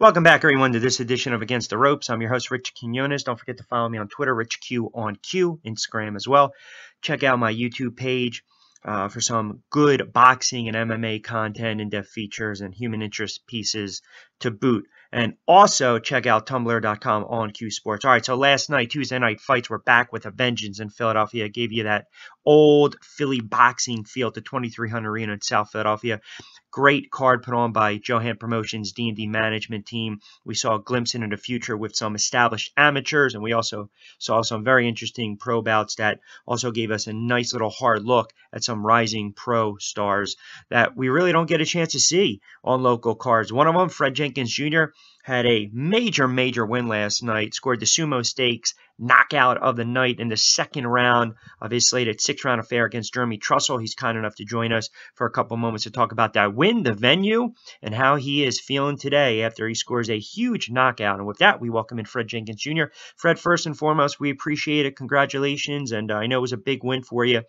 Welcome back, everyone, to this edition of Against the Ropes. I'm your host, Rich Quinones. Don't forget to follow me on Twitter, RichQ on Q, Instagram as well. Check out my YouTube page for some good boxing and MMA content, in-depth features, and human interest pieces to boot. And also check out Tumblr.com on Q Sports. All right, so last night, Tuesday night fights were back with a vengeance in Philadelphia. I gave you that old Philly boxing feel at the 2300 Arena in South Philadelphia. Great card put on by Johan Promotions D&D management team. We saw a glimpse into the future with some established amateurs, and we also saw some very interesting pro bouts that also gave us a nice little hard look at some rising pro stars that we really don't get a chance to see on local cards. One of them, Fred Jenkins Jr., had a major win last night, scored the Sumo Stakes knockout of the night in the second round of his slated six-round affair against Jeremy Trussell. He's kind enough to join us for a couple moments to talk about that win, the venue, and how he is feeling today after he scores a huge knockout. And with that, we welcome in Fred Jenkins Jr. Fred, first and foremost, we appreciate it. Congratulations, and I know it was a big win for you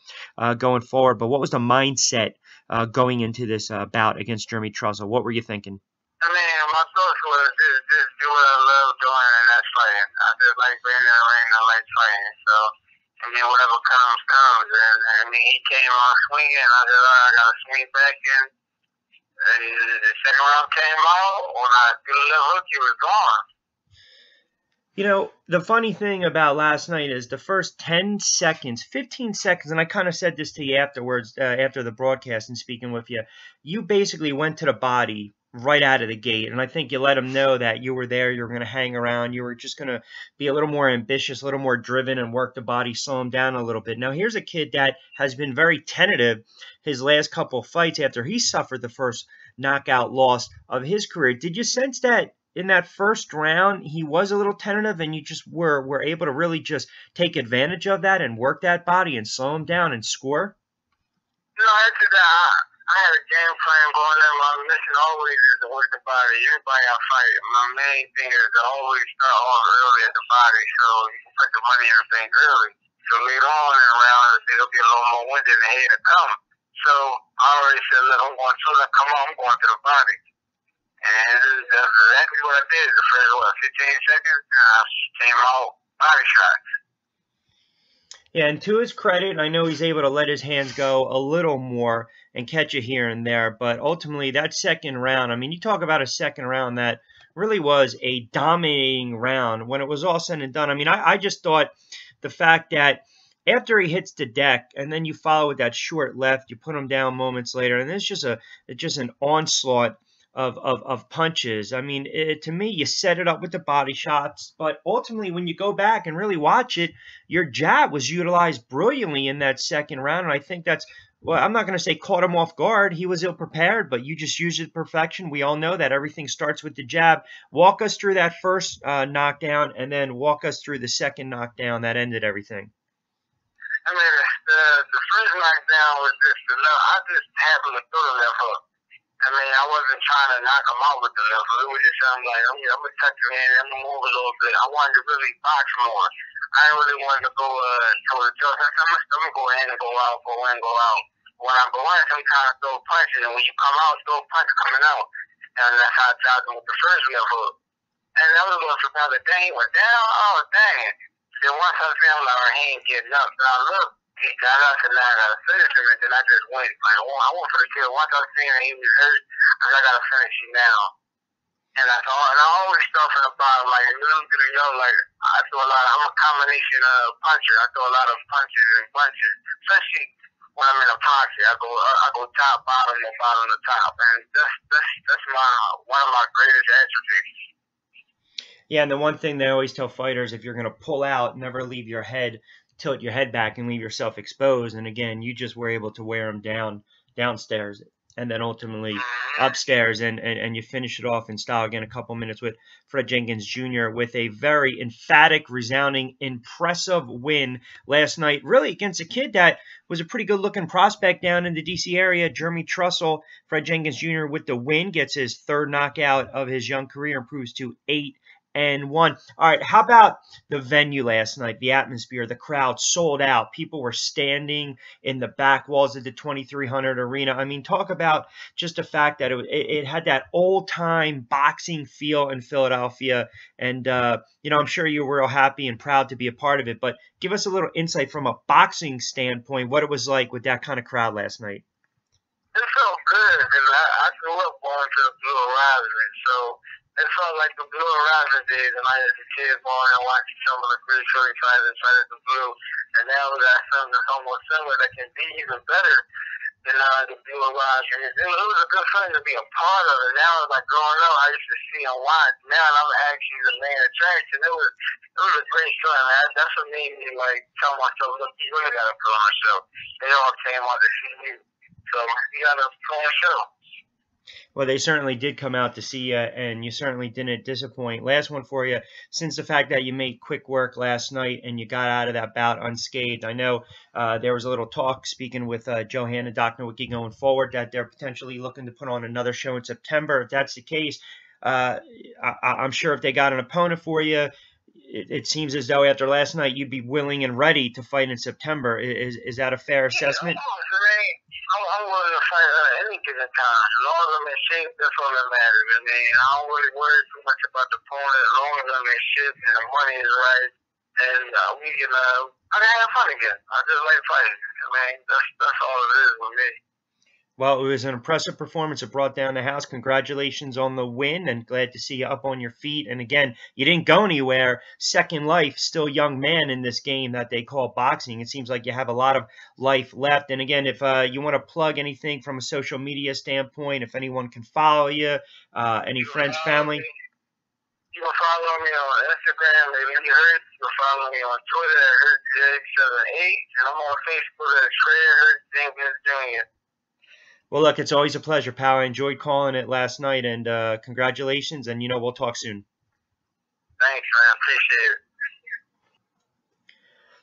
going forward, but what was the mindset going into this bout against Jeremy Trussell? What were you thinking? I mean, my thoughts was just do what I love doing, and that's fighting. I just like being in the ring. I like fighting. So, I mean, whatever comes, comes. And I mean, he came on swinging, and I said, all right, I got to swing back in. And the second round came out. When I threw the left hook, he was gone. You know, the funny thing about last night is the first 10 seconds, 15 seconds, and I kind of said this to you afterwards, after the broadcast and speaking with you, you basically went to the body right out of the gate. And I think you let him know that you were there, you were going to hang around, you were just going to be a little more ambitious, a little more driven and work the body, slow him down a little bit. Now, here's a kid that has been very tentative his last couple of fights after he suffered the first knockout loss of his career. Did you sense that in that first round he was a little tentative and you just were able to really just take advantage of that and work that body and slow him down and score? No, after that, I had a game plan going in. My mission always is to work the body. Everybody I fight, my main thing is to always start off early at the body so you can put the money in the bank early. So later on in the round, it'll be a little more wind in the head to come. So I already said, look, I'm going to come on, I'm going to the body. And that's exactly what I did. The first, 15 seconds, and I came out body shots. Yeah, and to his credit, I know he's able to let his hands go a little more and catch it here and there. But ultimately, that second round, I mean, you talk about a second round that really was a dominating round when it was all said and done. I mean, I just thought the fact that after he hits the deck and then you follow with that short left, you put him down moments later, and it's just an onslaught of punches. I mean, to me, you set it up with the body shots, but ultimately, when you go back and really watch it, your jab was utilized brilliantly in that second round, and I think that's, well, I'm not going to say caught him off guard. He was ill-prepared, but you just used it to perfection. We all know that everything starts with the jab. Walk us through that first knockdown, and then walk us through the second knockdown that ended everything. I mean, the first knockdown was just I just happened to throw the left hook. I mean, I wasn't trying to knock him out with the left hook. It was just I'm like, I'm going to touch him in, I'm going to move a little bit. I wanted to really box more. I didn't really want to go toe-to-toe. I'm going to go in and go out, go in, go out. When I go in, some kind of throw punches, and when you come out, throw a punch coming out. And that's how I tried with the first left hook. And the other one from the other day, he went down, oh, dang. Then once I feel like our hand getting up, and I look, he got us, and I got to finish him, and then I just went. Like, I went for the kill. Once I seen that he was hurt, I said, I got to finish him now. And that's all. And I always start from the bottom, like, like, I throw a lot. I'm a combination puncher. I throw a lot of punches and punches, especially when I'm in a pocket. I go top, bottom, and bottom to top, and that's one of my greatest attributes. Yeah, and the one thing they always tell fighters, if you're going to pull out, never leave your head, tilt your head back and leave yourself exposed. And again, you just were able to wear him downstairs and then ultimately upstairs, and you finish it off in style. Again, a couple minutes with Fred Jenkins Jr. with a very emphatic, resounding, impressive win last night, really against a kid that was a pretty good-looking prospect down in the D.C. area, Jeremy Trussell. Fred Jenkins Jr. with the win, gets his third knockout of his young career, improves to 8 and 1. All right, how about the venue last night, the atmosphere, the crowd sold out. People were standing in the back walls of the 2300 arena. I mean, talk about just the fact that it had that old-time boxing feel in Philadelphia. And, I'm sure you were real happy and proud to be a part of it. But give us a little insight from a boxing standpoint, what it was like with that kind of crowd last night. It felt good because I grew up going to the Blue Horizon, so it felt like the Blue Horizon days, and I as a kid going and watching some of the great Philly fighters inside of the Blue, and now we got something that's almost similar that can be even better than the Blue Horizon. It was a good thing to be a part of it. Now, like growing up, I used to see and watch. Now I'm actually the main attraction. It was a great feeling, man. That's what made me like tell myself, look, you really got to put on a show. They all came out to see you. So you got to put on a show. Well, they certainly did come out to see you, and you certainly didn't disappoint. Last one for you. Since the fact that you made quick work last night and you got out of that bout unscathed, I know there was a little talk speaking with Johanna Doc Nowicki going forward that they're potentially looking to put on another show in September. If that's the case, I'm sure if they got an opponent for you, it seems as though after last night you'd be willing and ready to fight in September. Is that a fair assessment? I'm willing to fight at any given time. As long as I'm in shape, that's all that matters. I mean, I don't really worry too much about the opponent as long as I'm in shape and the money is right. And we can, I can have fun again. I just like fighting. I mean, that's all it is with me. Well, it was an impressive performance. It brought down the house. Congratulations on the win, and glad to see you up on your feet. And again, you didn't go anywhere. Second life, still young man in this game that they call boxing. It seems like you have a lot of life left. And again, if you want to plug anything from a social media standpoint, if anyone can follow you, any friends, family. You can follow me on Instagram, maybe you heard. You can follow me on Twitter at HurtJ78, and I'm on Facebook at Jenkins Jr. Well, look, it's always a pleasure, pal. I enjoyed calling it last night, and congratulations, and, we'll talk soon. Thanks, man. Appreciate it.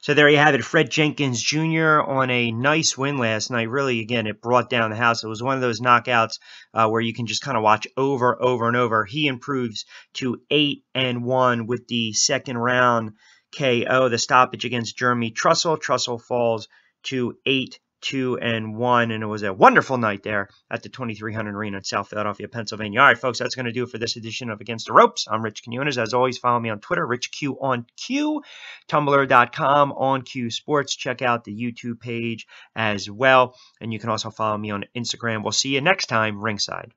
So there you have it, Fred Jenkins Jr. on a nice win last night. Really, again, it brought down the house. It was one of those knockouts where you can just kind of watch over and over. He improves to 8-1 with the second round KO, the stoppage against Jeremy Trussell. Trussell falls to 8-2-1, and it was a wonderful night there at the 2300 Arena in South Philadelphia, Pennsylvania. All right, folks, that's going to do it for this edition of Against the Ropes. I'm Rich Quinones. As always, follow me on Twitter, RichQ Tumblr.com, On Q Sports. Check out the YouTube page as well, and you can also follow me on Instagram. We'll see you next time, ringside.